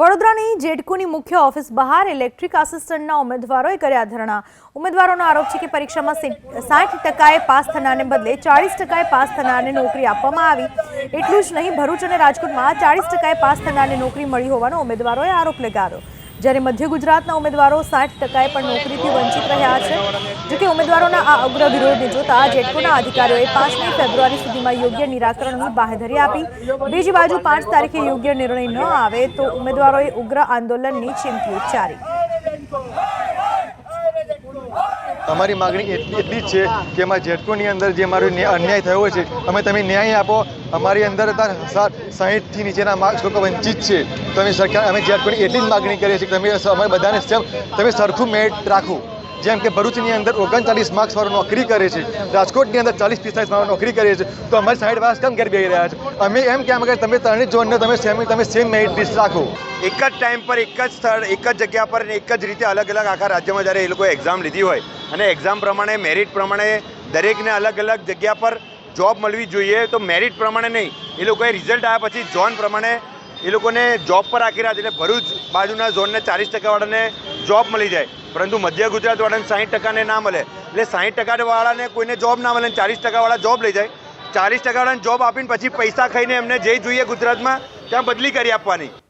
વડોદરાની જેડકોની મુખ્ય ઓફિસ બહાર ઇલેક્ટ્રિક આસિસ્ટન્ટના ઉમેદવારોએ કર્યા ધરણા। ઉમેદવારોનો આરોપ છે કે પરીક્ષામાં 60% પાસ થનારને બદલે 40% પાસ થનારને નોકરી આપવામાં આવી। એટલું જ નહીં, ભરૂચ અને રાજકોટમાં 40% પાસ થનારને નોકરી મળી હોવાનો ઉમેદવારોએ આરોપ લગાવ્યો। જ્યારે મધ્ય ગુજરાતના ઉમેદવારો 60% પણ નોકરીથી વંચિત રહ્યા છે। જોકે ઉમેદવારોના આ ઉગ્ર વિરોધને જોતા જેડકોના અધિકારીઓએ 5મી ફેબ્રુઆરી સુધીમાં યોગ્ય નિરાકરણની બાંહેધરી આપી। બીજી બાજુ 5 તારીખે યોગ્ય નિર્ણય ન આવે તો ઉમેદવારોએ ઉગ્ર આંદોલનની ચીમકી ઉચ્ચારી। અમારી માગણી એટલી જ છે કે અમારા જેડકોની અંદર જે અમારો અન્યાય થયો છે તમે ન્યાય આપો। અમારી અંદર 60થી નીચેના માર્ક્સ લોકો વંચિત છે, તમે સરકાર અમે જેડકોની એટલી જ માગણી કરીએ છીએ કે તમે બધાને તમે સરખું મેરિટ રાખો। જેમ કે ભરૂચની અંદર 39 માર્ક્સવાળો નોકરી કરે છે, રાજકોટની અંદર 40-45 વાળો નોકરી કરે છે, તો અમારી 60 માર્ક્સ કેમ ઘેર બેસી રહ્યા છે? અમે એમ કહેવા માંગે તમે ત્રણેય ઝોનને તમે સેમ મેરિટ લિસ્ટ રાખો। એક જ ટાઈમ પર એક જ સ્થળ એક જ જગ્યા પર એક જ રીતે અલગ અલગ આખા રાજ્યમાં જ્યારે એ લોકોએ એક્ઝામ લીધી હોય અને એક્ઝામ પ્રમાણે મેરિટ પ્રમાણે દરેકને અલગ અલગ જગ્યા પર જોબ મળવી જોઈએ, તો મેરિટ પ્રમાણે નહીં, એ લોકોએ રિઝલ્ટ આવ્યા પછી ઝોન પ્રમાણે એ લોકોને જોબ પર રાખી રહ્યા છે। એટલે ભરૂચ બાજુના ઝોનને 40% વાળાને જોબ મળી જાય, પરંતુ મધ્ય ગુજરાત વાળાને 60% ના મળે। એટલે 60% વાળાને કોઈને જોબ ના મળે, 40% વાળા જોબ લઈ જાય। 40% વાળાને જોબ આપીને પછી પૈસા ખાઈને એમને જે જોઈએ ગુજરાતમાં ત્યાં બદલી કરી આપવાની।